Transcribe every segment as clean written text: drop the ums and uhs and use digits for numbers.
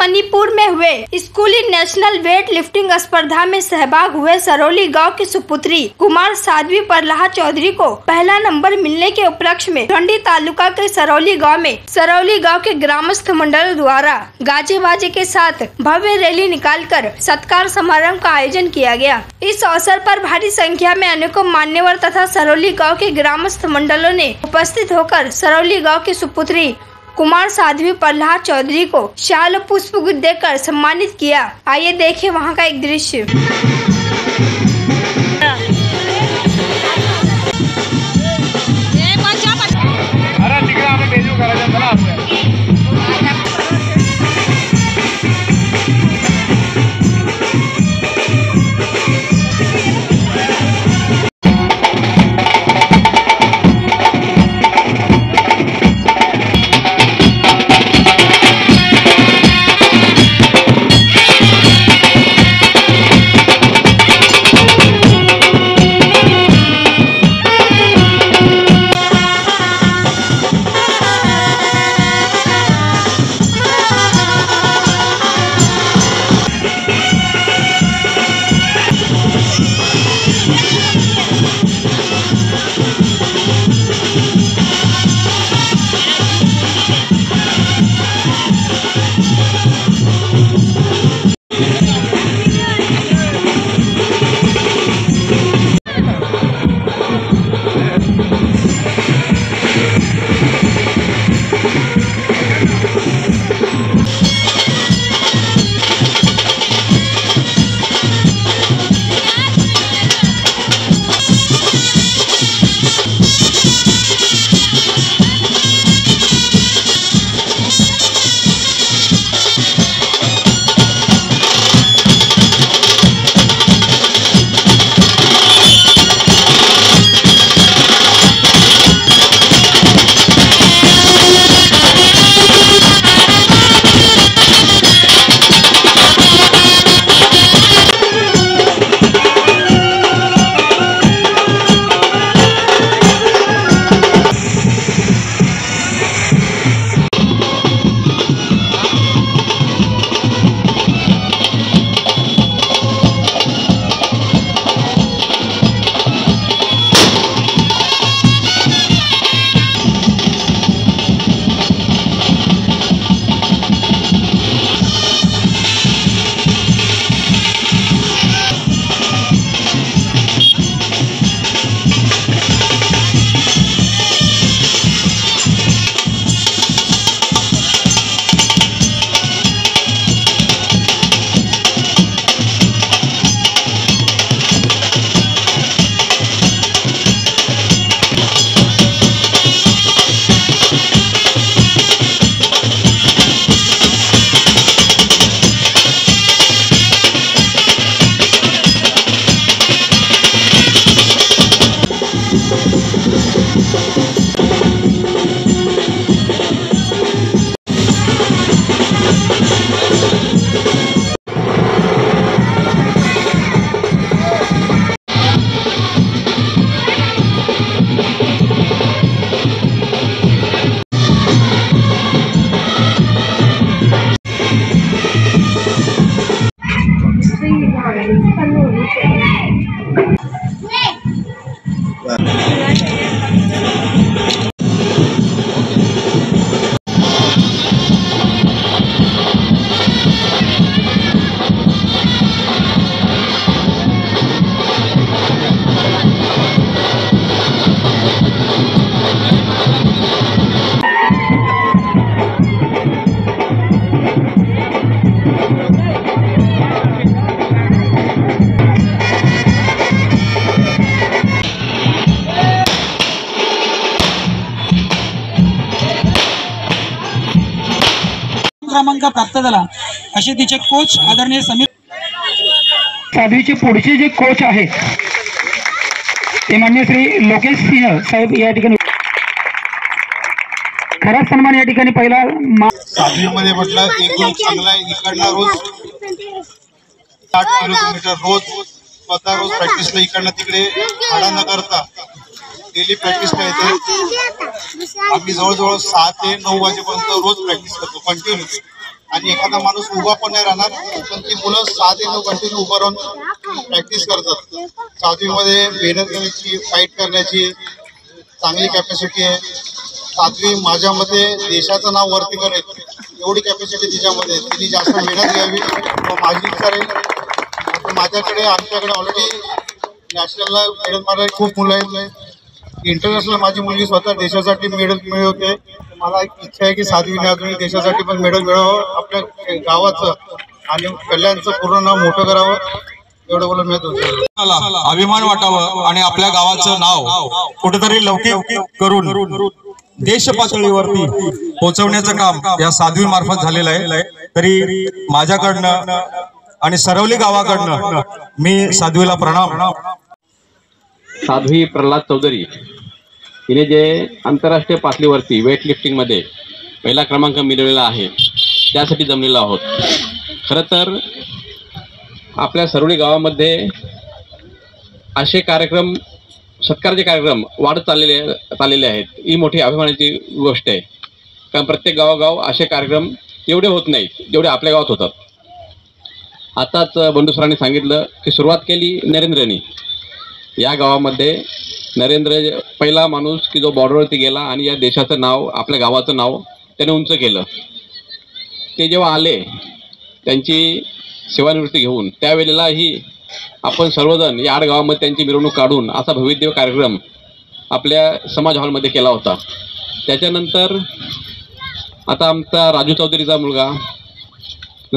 मणिपुर में हुए स्कूली नेशनल वेट लिफ्टिंग स्पर्धा में सहभाग हुए सरौली गांव की सुपुत्री कुमार साध्वी प्रहलाद चौधरी को पहला नंबर मिलने के उपलक्ष्य में भिवंडी तालुका के सरौली गांव के ग्रामस्थ मंडल द्वारा गाजे बाजे के साथ भव्य रैली निकालकर सत्कार समारोह का आयोजन किया गया। इस अवसर पर भारी संख्या में अनेकों मान्यवर तथा सरौली गाँव के ग्रामस्थ मंडलों ने उपस्थित होकर सरौली गाँव की सुपुत्री कुमार साध्वी प्रहलाद चौधरी को शाल पुष्प गुच्छ देकर सम्मानित किया। आइए देखें वहां का एक दृश्य। क्रमांक प्राप्त झाला असे तिचे कोच आदरणीय समीर साध्वीचे पुढचे जे कोच आहेत ते माननीय श्री लोकेश सिंह साहेब या ठिकाणी खरा सन्मान या ठिकाणी पहिला साध्वीमध्ये म्हटलं एक गुण चांगला आहे। इकडनं रोज 60 किलोमीटर रोज स्वतः रोज प्रॅक्टिसला इकडनं तिकडे भाडा न करता डेली प्रॅक्टिसला येते। आम्ही जवळजवळ 6 ते 9 वाजेपर्यंत रोज प्रॅक्टिस करतो कंटिन्यू। आणि एखादा माणूस उभा पण नाही राहणार, पण ती मुलं 6 ते 9 कंटिन्यू उभं राहून प्रॅक्टिस करतात. 7वीमध्ये मेहनत करण्याची, फाईट करण्याची चांगली कॅपॅसिटी आहे. 7वी माझ्या मते देशाचं नाव वरती करेल एवढी कॅपॅसिटी तिच्यामध्ये. तिने जास्त मेहनत घ्यावी व माझी इच्छा राहील. आता माझ्याकडे आमच्याकडे ऑलरेडी नॅशनलला मेडल मारायला खूप मुलं आहेत. इंटरनॅशनल माझी मुलगी स्वतः देशासाठी मेडल मिळवते. मला एक इच्छा आहे की 7वीने अजून देशासाठी पण मेडल मिळवावं, आपल्या गावाचं आणि कल्याणचं पूर्ण नाव मोठं करावं, एवढं बोलून मी अभिमान वाटावं आणि आपल्या गावाचं नाव कुठेतरी लौकिक करून देश पातळीवरती पोहोचवण्याचं काम या 7वी मार्फत झालेलं आहे. तरी माझ्याकडनं आणि सरवली गावाकडनं मी 7वीला प्रणाम. साध्वी प्रल्हाद चौधरी हिने जे आंतरराष्ट्रीय पातळीवरती वेट लिफ्टिंगमध्ये पहिला क्रमांक मिळवलेला आहे त्यासाठी जमलेलो आहोत. खरं तर आपल्या सरवली गावामध्ये असे कार्यक्रम, सत्काराचे कार्यक्रम वाढत चाललेले आहेत. ही मोठी अभिमानाची गोष्ट आहे, कारण प्रत्येक गावोगाव असे कार्यक्रम एवढे होत नाहीत जेवढे आपल्या गावात होतात. आताच बंडू सरांनी सांगितलं की सुरुवात केली नरेंद्रनी. या गावामध्ये नरेंद्र पहिला माणूस की जो बॉर्डरवरती गेला आणि या देशाचं नाव, आपल्या गावाचं नाव त्याने उंच केलं. ते जेव्हा आले त्यांची सेवानिवृत्ती घेऊन, त्यावेळेलाही आपण सर्वजण या 8 गावामध्ये त्यांची मिरवणूक काढून असा भव्यदिव्य कार्यक्रम आपल्या समाज हॉलमध्ये केला होता. त्याच्यानंतर आता आमचा राजू चौधरीचा मुलगा,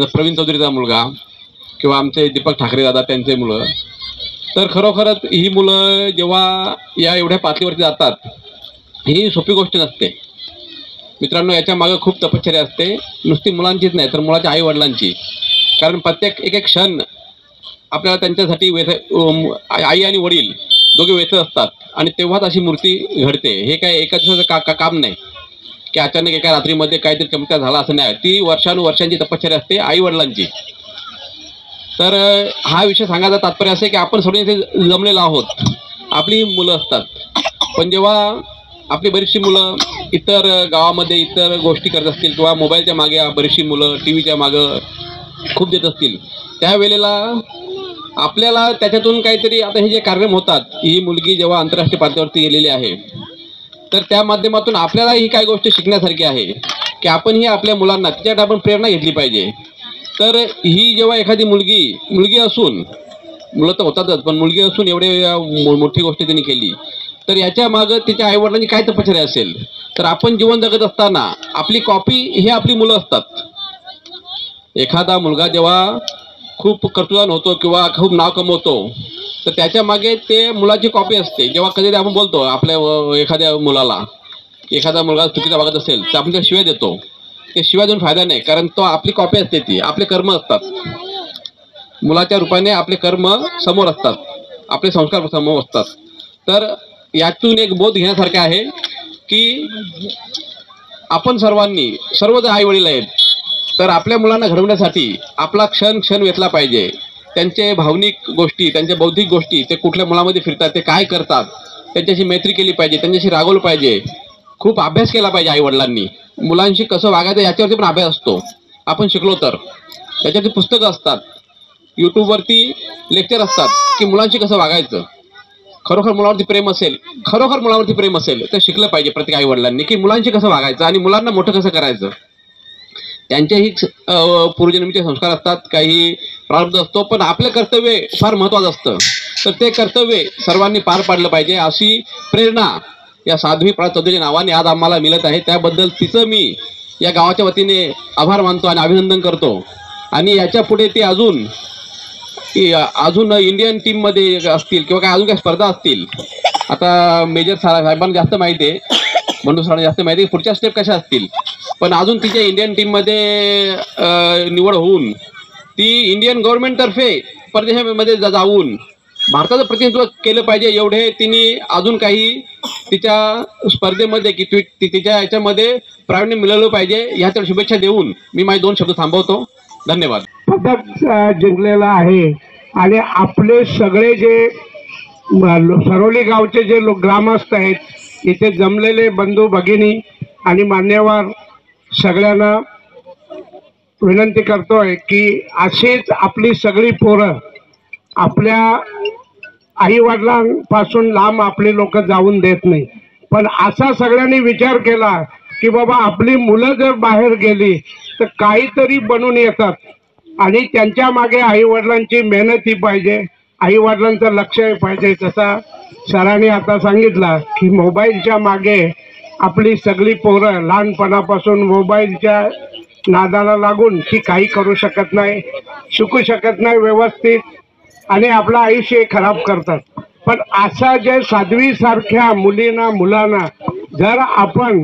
प्रवीण चौधरीचा मुलगा किंवा आमचे दीपक ठाकरे दादा त्यांचे मुलं, तर खरोखरच ही मुलं जेव्हा या एवढ्या पातळीवरती जातात ही सोपी गोष्ट नसते मित्रांनो. याच्या मागं खूप तपश्चर्या असते, नुसती मुलांचीच नाही तर मुलाच्या आईवडिलांची. कारण प्रत्येक एक क्षण आपल्याला त्यांच्यासाठी आई आणि वडील दोघे व्यथ असतात आणि तेव्हाच अशी मूर्ती घडते. हे काय एका दिवसाचं काम नाही की अचानक एका रात्रीमध्ये काहीतरी चमत्कार झाला असं नाही. ती वर्षानुवर्षांची तपश्चर्या असते आईवडिलांची. तर हा विषय सांगायचा तात्पर्य असे की आपण सगळे इथे जमलेलो आहोत, आपली मुलं असतात, पण जेव्हा आपली बरीचशी मुलं इतर गावामध्ये इतर गोष्टी करत असतील किंवा मोबाईलच्या मागे बरीचशी मुलं टी व्हीच्या मागं खूप देत असतील, त्यावेळेला आपल्याला त्याच्यातून काहीतरी, आता हे जे कार्यक्रम होतात, ही मुलगी जेव्हा आंतरराष्ट्रीय पातळीवरती गेलेली आहे तर त्या माध्यमातून आपल्याला ही काही गोष्ट शिकण्यासारखी आहे की आपणही आपल्या मुलांना तिच्याकडे आपण प्रेरणा घेतली पाहिजे. तर ही जेव्हा एखादी मुलगी असून, मुलं तर होतातच, पण मुलगी असून एवढे मोठी गोष्ट त्यांनी केली, तर याच्या मागं तिच्या आईवडिलांची काय तपश्चर्या असेल. तर आपण जीवन जगत असताना आपली कॉपी हे आपली मुलं असतात. एखादा मुलगा जेव्हा खूप कर्तृत्वान होतो किंवा खूप नाव कमवतो तर त्याच्या मागे ते मुलाची कॉपी असते. जेव्हा कधी आपण बोलतो आपल्या एखाद्या मुलाला, एखादा मुलगा चुकीचा वागत असेल तर आपण त्याला शिव्या देतो. ते शिवाय देऊन फायदा नाही, कारण तो आपली कॉपी असते, ती आपले कर्म असतात. मुलाच्या रूपाने आपले कर्म समोर असतात, आपले संस्कार समोर असतात. तर यातून एक बोध घेण्यासारखे आहे की आपण सर्व आई वडील आहेत, तर आपल्या मुलांना घडवण्यासाठी आपला क्षण वेचला पाहिजे. त्यांचे भावनिक गोष्टी, त्यांच्या बौद्धिक गोष्टी, ते कुठल्या मुलामध्ये फिरतात, ते काय करतात, त्यांच्याशी मैत्री केली पाहिजे, त्यांच्याशी रागवलं पाहिजे. खूप अभ्यास केला पाहिजे आईवडिलांनी. मुलांशी कसं वागायचं याच्यावरती पण अभ्यास असतो, आपण शिकलो तर. त्याच्यावरती पुस्तकं असतात, यूट्यूबवरती लेक्चर असतात की मुलांशी कसं वागायचं. खरोखर मुलावरती प्रेम असेल तर शिकलं पाहिजे प्रत्येक आईवडिलांनी की मुलांशी कसं वागायचं आणि मुलांना मोठं कसं करायचं. त्यांचेही पूर्वजन्मीचे संस्कार असतात, काही प्रारब्ध असतो, पण आपलं कर्तव्य फार महत्त्वाचं असतं. तर ते कर्तव्य सर्वांनी पार पाडलं पाहिजे अशी प्रेरणा या साध्वी प्रल्हाद चौधरी नावाने आज आम्हाला मिळत आहे. त्याबद्दल तिचं मी या गावाच्या वतीने आभार मानतो आणि अभिनंदन करतो. आणि याच्या पुढे ते अजून इंडियन टीममध्ये असतील किंवा काय अजून काही स्पर्धा असतील. आता मेजर साहेबांना जास्त माहिती आहे, बंडू सरांना जास्त माहिती आहे पुढच्या स्टेप कशा असतील, पण अजून तिच्या इंडियन टीममध्ये निवड होऊन ती इंडियन गव्हर्नमेंटतर्फे परदेशामध्ये जाऊन भारताचं प्रतिनिधित्व केलं पाहिजे, एवढे तिने अजून काही तिच्या स्पर्धेमध्ये की तिच्या याच्यामध्ये प्रावीण्य मिळवलं पाहिजे. ह्याच्या शुभेच्छा देऊन मी माझे 2 शब्द थांबवतो. धन्यवाद. पदक जिंकलेला आहे आणि आपले सगळे जे सरवली गावचे जे ग्रामस्थ आहेत, इथे जमलेले बंधू भगिनी आणि मान्यवर सगळ्यांना विनंती करतोय की अशीच आपली सगळी पोरं आपल्या आई वडिलांपासून लांब आपली लोक जाऊन देत नाही, पण असा सगळ्यांनी विचार केला की बाबा आपली मुलं जर बाहेर गेली तर काहीतरी बनून येतात आणि त्यांच्या मागे आई वडिलांची मेहनतही पाहिजे, आई वडिलांचं लक्षही पाहिजे. तसा सरांनी आता सांगितलं की मोबाईलच्या मागे आपली सगळी पोरं लहानपणापासून मोबाईलच्या नादाला लागून ती काही करू शकत नाही, शिकू शकत नाही व्यवस्थित आणि आपलं आयुष्य खराब करतात. पण असा जे साध्वीसारख्या मुलांना जर आपण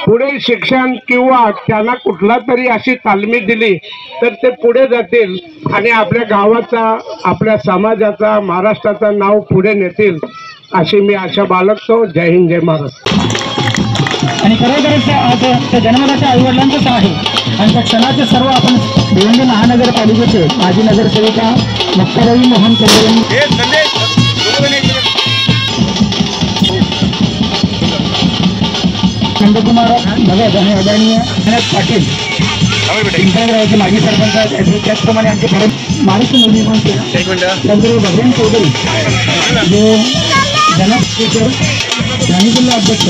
पुढे शिक्षण किंवा त्यांना कुठला तरी अशी तालमी दिली तर ते पुढे जातील आणि आपल्या गावाचा, आपल्या समाजाचा, महाराष्ट्राचं नाव पुढे नेतील अशी मी आशा बाळगतो. जय हिंद, जय महाराष्ट्र. आणि खरोखरच आज त्या जन्मदात्या आईवडिलांचंच आहे आणि त्या क्षणाचे सर्व आपण भिवंडी महानगरपालिकेचे माजी नगरसेविका मुक्ताबाई मोहन चौधरी नंदकुमार भगत आणि आदरणीय पाटील पिंपळगावचे माजी सरपंच आहेत. त्याचप्रमाणे आमचे भारत महाराष्ट्र नवनिर्माण केला चौधरी भगवान चौधरी जे जनस्पीकर राणी जिल्हा अध्यक्ष